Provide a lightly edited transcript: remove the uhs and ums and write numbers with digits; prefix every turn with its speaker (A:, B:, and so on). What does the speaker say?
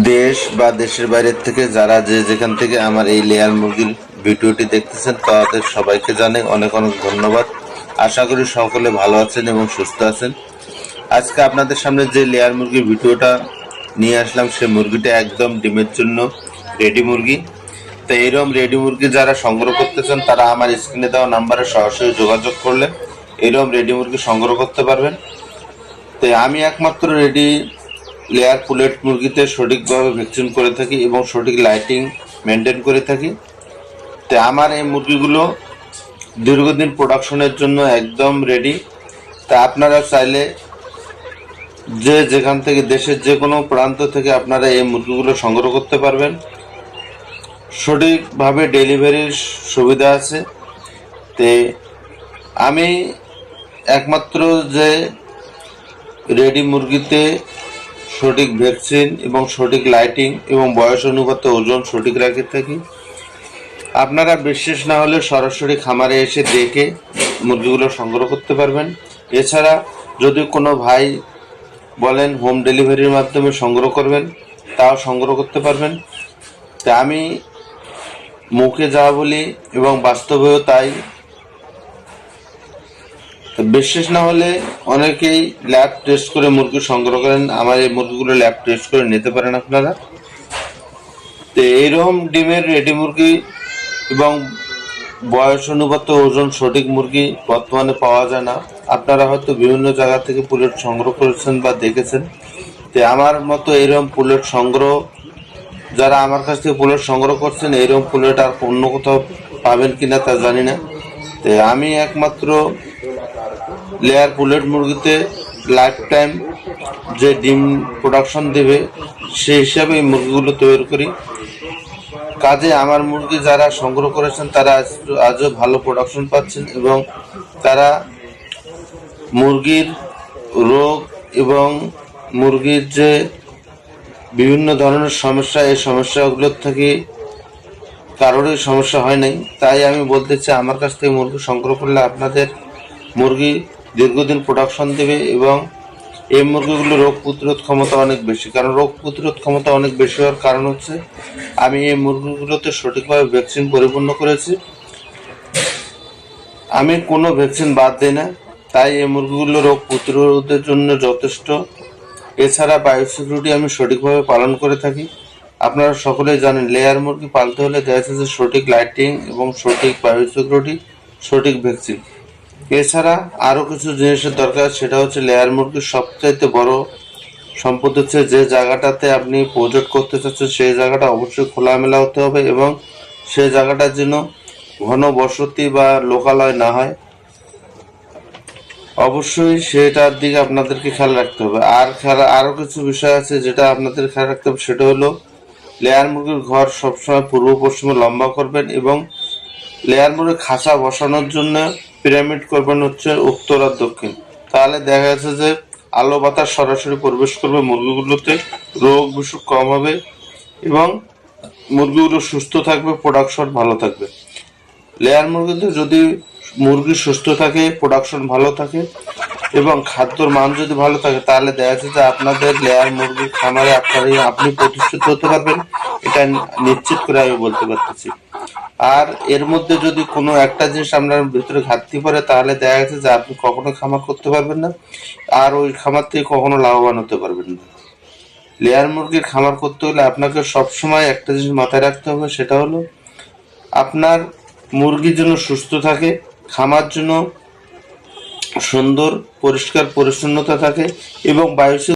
A: দেশ বা দেশের বাইরের থেকে যারা যেখান থেকে আমার এই লেয়ার মুরগির ভিডিওটি দেখতেছেন তাদের সবাইকে জানাই অনেক অনেক ধন্যবাদ। আশা করি সকলে ভালো আছেন এবং সুস্থ আছেন। আজকে আপনাদের সামনে যে লেয়ার মুরগির ভিডিওটা নিয়ে আসলাম সে মুরগিটা একদম ডিমের জন্য রেডি মুরগি। তো এইরকম রেডি মুরগি যারা সংগ্রহ করতে চান তারা আমার স্ক্রিনে দেওয়া নাম্বারে সরাসরি যোগাযোগ করলে এইরকম রেডি মুরগি সংগ্রহ করতে পারবেন। তো আমি একমাত্র রেডি লেয়ার পুলেট মুরগিতে সঠিকভাবে ভ্যাকসিন করে থাকি এবং সঠিক লাইটিং মেনটেন করে থাকি। তো আমার এই মুরগিগুলো দীর্ঘদিন প্রোডাকশনের জন্য একদম রেডি। তা আপনারা চাইলে যেখান থেকে দেশের যে কোনো প্রান্ত থেকে আপনারা এই মুরগিগুলো সংগ্রহ করতে পারবেন। সঠিকভাবে ডেলিভারির সুবিধা আছে। তে আমি একমাত্র যে রেডি মুরগিতে সঠিক ভ্যাকসিন এবং সঠিক লাইটিং এবং বয়স অনুপাতে ওজন সঠিক রাখে থাকি। আপনারা বিশ্বাস না হলে সরাসরি খামারে এসে দেখে মুরগিগুলো সংগ্রহ করতে পারবেন। এছাড়া যদি কোনো ভাই বলেন হোম ডেলিভারির মাধ্যমে সংগ্রহ করবেন তাও সংগ্রহ করতে পারবেন। তা আমি মুখে যা বলি এবং বাস্তবেও তাই। বিশ্বাস না হলে অনেকেই ল্যাব টেস্ট করে মুরগি সংগ্রহ করেন। আমার এই মুরগিগুলো ল্যাব টেস্ট করে নিতে পারেন আপনারা। তো এইরকম ডিমের রেডি মুরগি এবং বয়স অনুপাতে ওজন সঠিক মুরগি বর্তমানে পাওয়া যায় না। আপনারা হয়তো বিভিন্ন জায়গা থেকে পুলেট সংগ্রহ করেছেন বা দেখেছেন। তো আমার মতো এইরকম পুলেট সংগ্রহ যারা আমার কাছ থেকে পুলেট সংগ্রহ করছেন এইরকম পুলেট আর অন্য কোথাও পাবেন কিনা তা জানি না। তো আমি একমাত্র লেয়ার পুলেট মুরগিতে লাইফ টাইম যে ডিম প্রোডাকশন দেবে সেই হিসাবে এই মুরগিগুলো তৈরি করি। কাজে আমার মুরগি যারা সংগ্রহ করেছেন তারা আজও ভালো প্রোডাকশন পাচ্ছেন এবং তারা মুরগির রোগ এবং মুরগির যে বিভিন্ন ধরনের সমস্যা এই সমস্যাগুলোর থেকে কারোরই সমস্যা হয় নাই। তাই আমি বলতে চাই আমার কাছ থেকে মুরগি সংগ্রহ করলে আপনাদের মুরগি দীর্ঘদিন প্রোডাকশন দেবে এবং এই মুরগিগুলো রোগ প্রতিরোধ ক্ষমতা অনেক বেশি। কারণ রোগ প্রতিরোধ ক্ষমতা অনেক বেশি হওয়ার কারণ হচ্ছে আমি এই মুরগিগুলোতে সঠিকভাবে ভ্যাকসিন পরিপূর্ণ করেছি। আমি কোনো ভ্যাকসিন বাদ দিই না, তাই এই মুরগিগুলো রোগ প্রতিরোধের জন্য যথেষ্ট। এছাড়া বায়োসিকিউরিটি আমি সঠিকভাবে পালন করে থাকি। আপনারা সকলেই জানেন লেয়ার মুরগি পালতে হলে দেখা যাচ্ছে যে সঠিক লাইটিং এবং সঠিক বায়োসিকিউরিটি সঠিক ভ্যাকসিন। এছাড়া আরও কিছু জিনিসের দরকার, সেটা হচ্ছে লেয়ার মুরগির সবচাইতে বড় সম্পদ হচ্ছে যে জায়গাটাতে আপনি প্রজেক্ট করতে চাচ্ছেন সেই জায়গাটা অবশ্যই খোলামেলা হতে হবে এবং সেই জায়গাটা যেন ঘন বসতি বা লোকালয় না হয়। অবশ্যই সেটার দিকে আপনাদেরকে খেয়াল রাখতে হবে। আর আরও কিছু বিষয় আছে যেটা আপনাদের খেয়াল রাখতে হবে, সেটা হলো লেয়ার মুরগির ঘর সবসময় পূর্ব পশ্চিমে লম্বা করবেন এবং লেয়ার মুরগির খাঁচা বসানোর জন্য পিরামিড করবেন হচ্ছে উত্তর আর দক্ষিণ। তাহলে দেখা যাচ্ছে যে আলো বাতাস সরাসরি প্রবেশ করবে মুরগিগুলোতে, রোগ বিসুখ কম হবে এবং মুরগিগুলো সুস্থ থাকবে, প্রোডাকশন ভালো থাকবে। লেয়ার মুরগিতে যদি মুরগি সুস্থ থাকে, প্রোডাকশন ভালো থাকে এবং খাদ্যর মান যদি ভালো থাকে তাহলে দেখা যাচ্ছে যে আপনাদের লেয়ার মুরগির খামারে আপনি প্রতিষ্ঠিত হতে পারবেন, এটা নিশ্চিত করে আমি বলতে পারতেছি। আর এর মধ্যে যদি কোনো একটা জিনিস আপনার ভিতরে ঘাটতি পড়ে তাহলে দেখা গেছে যে আপনি কখনো খামার করতে পারবেন না আর ওই খামার থেকে কখনো লাভবান হতে পারবেন না। লেয়ার মুরগির খামার করতে হলে আপনাকে সবসময় একটা জিনিস মাথায় রাখতে হবে, সেটা হলো আপনার মুরগি যেন সুস্থ থাকে, খামার যেন সুন্দর পরিষ্কার পরিচ্ছন্নতা থাকে এবং বায়ু